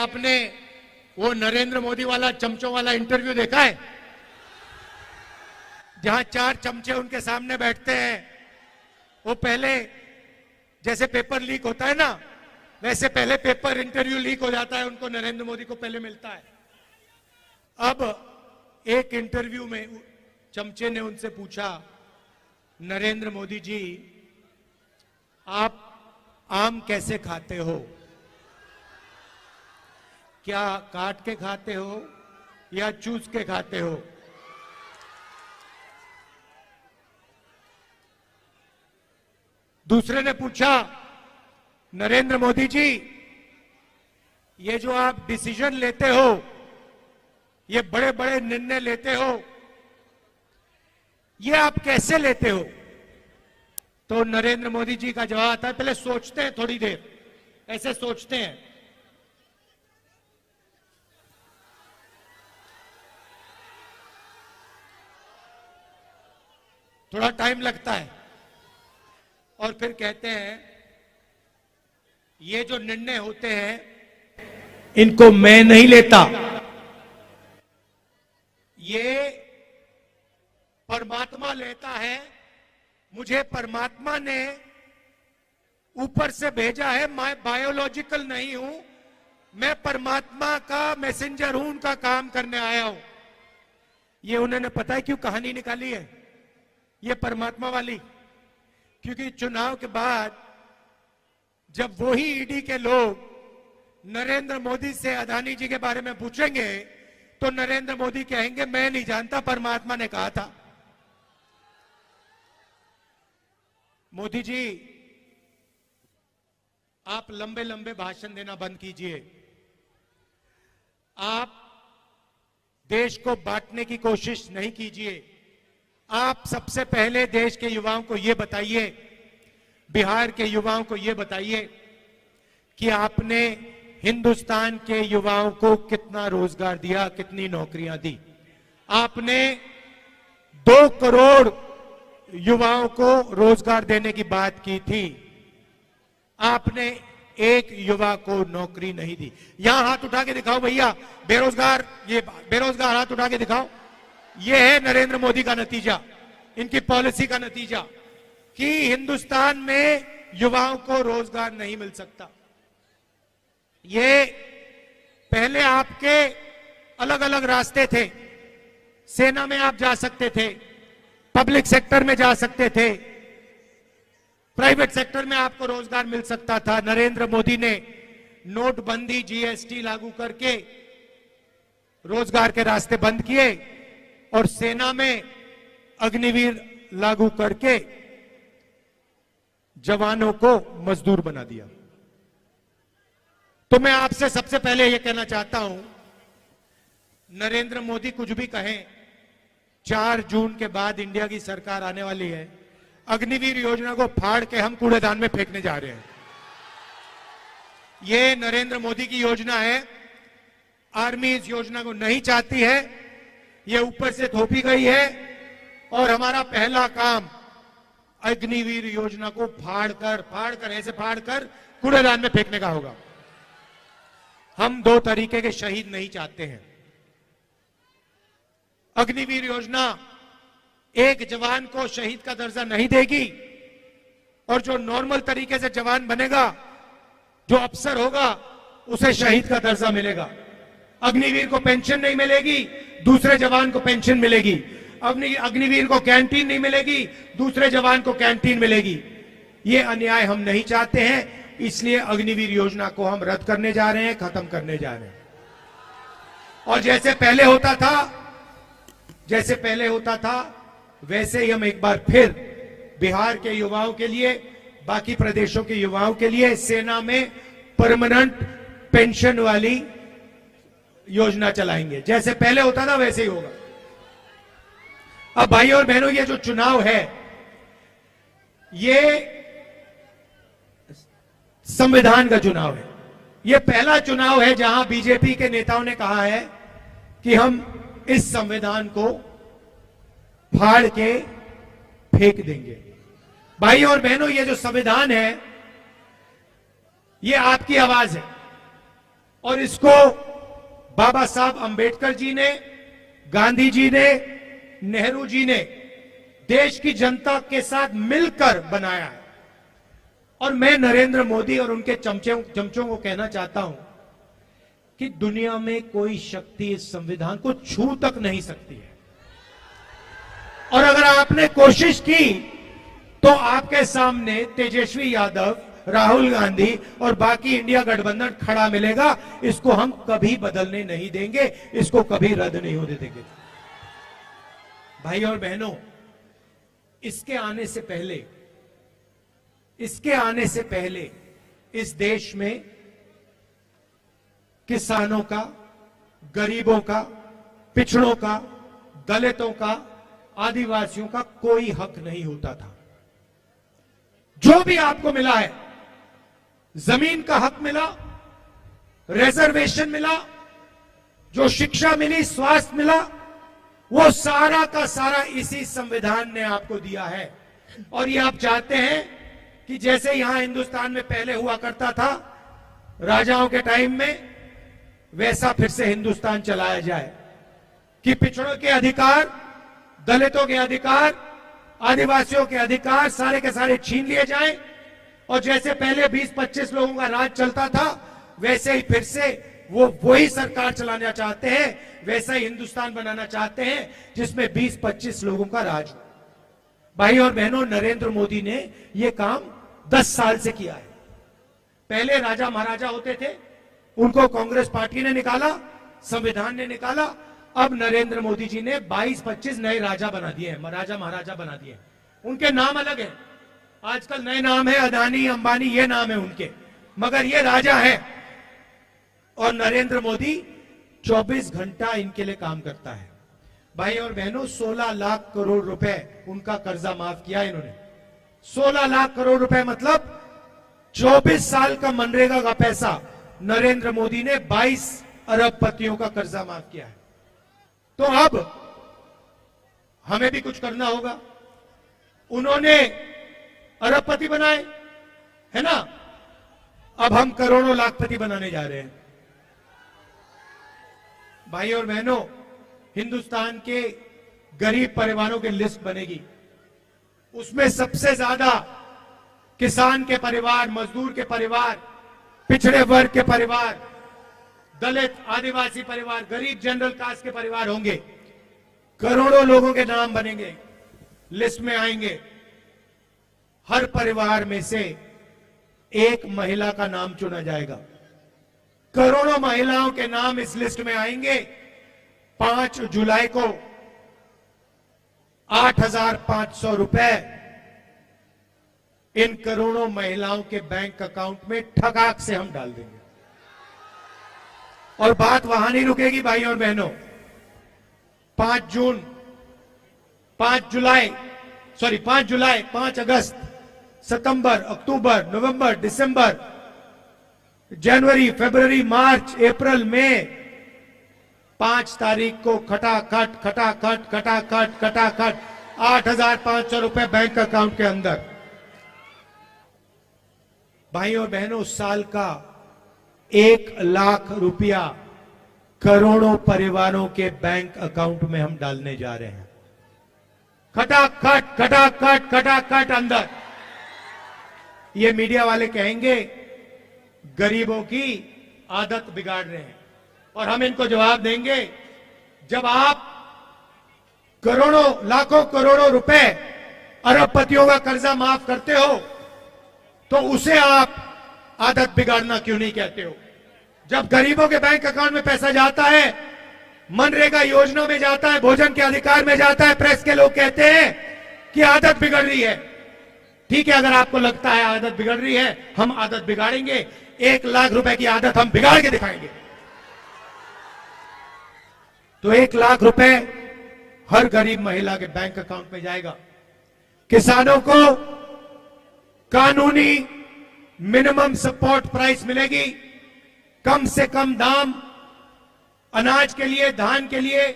आपने वो नरेंद्र मोदी वाला चमचों वाला इंटरव्यू देखा है, जहां 4 चमचे उनके सामने बैठते हैं? वो पहले जैसे पेपर लीक होता है ना, वैसे पहले पेपर इंटरव्यू लीक हो जाता है, उनको नरेंद्र मोदी को पहले मिलता है। अब एक इंटरव्यू में चमचे ने उनसे पूछा, नरेंद्र मोदी जी आप आम कैसे खाते हो? क्या काट के खाते हो या चूस के खाते हो? दूसरे ने पूछा, नरेंद्र मोदी जी ये जो आप डिसीजन लेते हो, ये बड़े बड़े निर्णय लेते हो, ये आप कैसे लेते हो? तो नरेंद्र मोदी जी का जवाब आता है, पहले सोचते हैं थोड़ी देर, ऐसे सोचते हैं। थोड़ा टाइम लगता है और फिर कहते हैं, ये जो निर्णय होते हैं इनको मैं नहीं लेता, ये परमात्मा लेता है। मुझे परमात्मा ने ऊपर से भेजा है, मैं बायोलॉजिकल नहीं हूं, मैं परमात्मा का मैसेंजर हूं, उनका काम करने आया हूं। ये उन्होंने पता है क्यों कहानी निकाली है, ये परमात्मा वाली? क्योंकि चुनाव के बाद जब वही ईडी के लोग नरेंद्र मोदी से अदानी जी के बारे में पूछेंगे तो नरेंद्र मोदी कहेंगे मैं नहीं जानता, परमात्मा ने कहा था। मोदी जी आप लंबे लंबे भाषण देना बंद कीजिए, आप देश को बांटने की कोशिश नहीं कीजिए। आप सबसे पहले देश के युवाओं को यह बताइए, बिहार के युवाओं को यह बताइए कि आपने हिंदुस्तान के युवाओं को कितना रोजगार दिया, कितनी नौकरियां दी। आपने 2 करोड़ युवाओं को रोजगार देने की बात की थी, आपने एक युवा को नौकरी नहीं दी। यहां हाथ उठा के दिखाओ भैया, बेरोजगार, ये बेरोजगार हाथ उठा के दिखाओ। ये है नरेंद्र मोदी का नतीजा, इनकी पॉलिसी का नतीजा कि हिंदुस्तान में युवाओं को रोजगार नहीं मिल सकता। ये पहले आपके अलग अलग रास्ते थे, सेना में आप जा सकते थे, पब्लिक सेक्टर में जा सकते थे, प्राइवेट सेक्टर में आपको रोजगार मिल सकता था। नरेंद्र मोदी ने नोटबंदी, जीएसटी लागू करके रोजगार के रास्ते बंद किए और सेना में अग्निवीर लागू करके जवानों को मजदूर बना दिया। तो मैं आपसे सबसे पहले यह कहना चाहता हूं, नरेंद्र मोदी कुछ भी कहें, 4 जून के बाद इंडिया की सरकार आने वाली है, अग्निवीर योजना को फाड़ के हम कूड़ेदान में फेंकने जा रहे हैं। यह नरेंद्र मोदी की योजना है, आर्मी इस योजना को नहीं चाहती है, यह ऊपर से थोपी गई है और हमारा पहला काम अग्निवीर योजना को ऐसे फाड़ कर कूड़ेदान में फेंकने का होगा। हम 2 तरीके के शहीद नहीं चाहते हैं। अग्निवीर योजना एक जवान को शहीद का दर्जा नहीं देगी और जो नॉर्मल तरीके से जवान बनेगा, जो अफसर होगा, उसे शहीद का दर्जा मिलेगा। अग्निवीर को पेंशन नहीं मिलेगी, दूसरे जवान को पेंशन मिलेगी। अग्निवीर को कैंटीन नहीं मिलेगी, दूसरे जवान को कैंटीन मिलेगी। ये अन्याय हम नहीं चाहते हैं, इसलिए अग्निवीर योजना को हम रद्द करने जा रहे हैं, खत्म करने जा रहे हैं। और जैसे पहले होता था वैसे ही हम एक बार फिर बिहार के युवाओं के लिए, बाकी प्रदेशों के युवाओं के लिए सेना में परमानेंट पेंशन वाली योजना चलाएंगे। जैसे पहले होता था वैसे ही होगा। अब भाई और बहनों, ये जो चुनाव है, ये संविधान का चुनाव है। ये पहला चुनाव है जहां बीजेपी के नेताओं ने कहा है कि हम इस संविधान को फाड़ के फेंक देंगे। भाई और बहनों, ये जो संविधान है, ये आपकी आवाज है और इसको बाबा साहब अंबेडकर जी ने, गांधी जी ने, नेहरू जी ने देश की जनता के साथ मिलकर बनाया है। और मैं नरेंद्र मोदी और उनके चमचों को कहना चाहता हूं कि दुनिया में कोई शक्ति इस संविधान को छू तक नहीं सकती है। और अगर आपने कोशिश की तो आपके सामने तेजस्वी यादव, राहुल गांधी और बाकी इंडिया गठबंधन खड़ा मिलेगा। इसको हम कभी बदलने नहीं देंगे, इसको कभी रद्द नहीं होने देंगे। भाई और बहनों, इसके आने से पहले इस देश में किसानों का, गरीबों का, पिछड़ों का, दलितों का, आदिवासियों का कोई हक नहीं होता था। जो भी आपको मिला है, जमीन का हक मिला, रिजर्वेशन मिला, जो शिक्षा मिली, स्वास्थ्य मिला, वो सारा का सारा इसी संविधान ने आपको दिया है। और ये आप चाहते हैं कि जैसे यहां हिंदुस्तान में पहले हुआ करता था राजाओं के टाइम में, वैसा फिर से हिंदुस्तान चलाया जाए कि पिछड़ों के अधिकार, दलितों के अधिकार, आदिवासियों के अधिकार सारे के सारे छीन लिए जाएं। और जैसे पहले 20-25 लोगों का राज चलता था, वैसे ही फिर से वही सरकार चलाना चाहते हैं, वैसा ही हिंदुस्तान बनाना चाहते हैं जिसमें 20-25 लोगों का राज हो। भाई और बहनों, नरेंद्र मोदी ने यह काम 10 साल से किया है। पहले राजा महाराजा होते थे, उनको कांग्रेस पार्टी ने निकाला, संविधान ने निकाला। अब नरेंद्र मोदी जी ने 22-25 नए राजा बना दिए हैं, राजा महाराजा बना दिए हैं। उनके नाम अलग है, आजकल नए नाम है, अदानी, अंबानी, ये नाम है उनके, मगर ये राजा है। और नरेंद्र मोदी 24 घंटा इनके लिए काम करता है। भाई और बहनों, 16 लाख करोड़ रुपए उनका कर्जा माफ किया इन्होंने। 16 लाख करोड़ रुपए मतलब 24 साल का मनरेगा का पैसा नरेंद्र मोदी ने 22 अरबपतियों का कर्जा माफ किया है। तो अब हमें भी कुछ करना होगा। उन्होंने अरबपति बनाए, है ना, अब हम करोड़ों लाखपति बनाने जा रहे हैं। भाई और बहनों, हिंदुस्तान के गरीब परिवारों की लिस्ट बनेगी, उसमें सबसे ज्यादा किसान के परिवार, मजदूर के परिवार, पिछड़े वर्ग के परिवार, दलित, आदिवासी परिवार, गरीब जनरल कास्ट के परिवार होंगे। करोड़ों लोगों के नाम बनेंगे, लिस्ट में आएंगे। हर परिवार में से एक महिला का नाम चुना जाएगा। करोड़ों महिलाओं के नाम इस लिस्ट में आएंगे। 5 जुलाई को 8,500 रुपए इन करोड़ों महिलाओं के बैंक अकाउंट में ठगाक से हम डाल देंगे। और बात वहां नहीं रुकेगी भाई और बहनों। 5 जुलाई, 5 अगस्त, सितंबर, अक्टूबर, नवंबर, दिसंबर, जनवरी, फरवरी, मार्च, अप्रैल, मई, 5 तारीख को खटाखट 8,500 रुपए बैंक अकाउंट के अंदर। भाई और बहनों, साल का 1 लाख रुपया करोड़ों परिवारों के बैंक अकाउंट में हम डालने जा रहे हैं। खटाखट अंदर। ये मीडिया वाले कहेंगे गरीबों की आदत बिगाड़ रहे हैं, और हम इनको जवाब देंगे, जब आप करोड़ों, लाखों करोड़ों रुपए अरबपतियों का कर्जा माफ करते हो, तो उसे आप आदत बिगाड़ना क्यों नहीं कहते हो? जब गरीबों के बैंक अकाउंट में पैसा जाता है, मनरेगा योजना में जाता है, भोजन के अधिकार में जाता है, प्रेस के लोग कहते हैं कि आदत बिगड़ रही है। ठीक है, अगर आपको लगता है आदत बिगड़ रही है, हम आदत बिगाड़ेंगे। 1 लाख रुपए की आदत हम बिगाड़ के दिखाएंगे। तो 1 लाख रुपए हर गरीब महिला के बैंक अकाउंट में जाएगा। किसानों को कानूनी मिनिमम सपोर्ट प्राइस मिलेगी, कम से कम दाम अनाज के लिए, धान के लिए,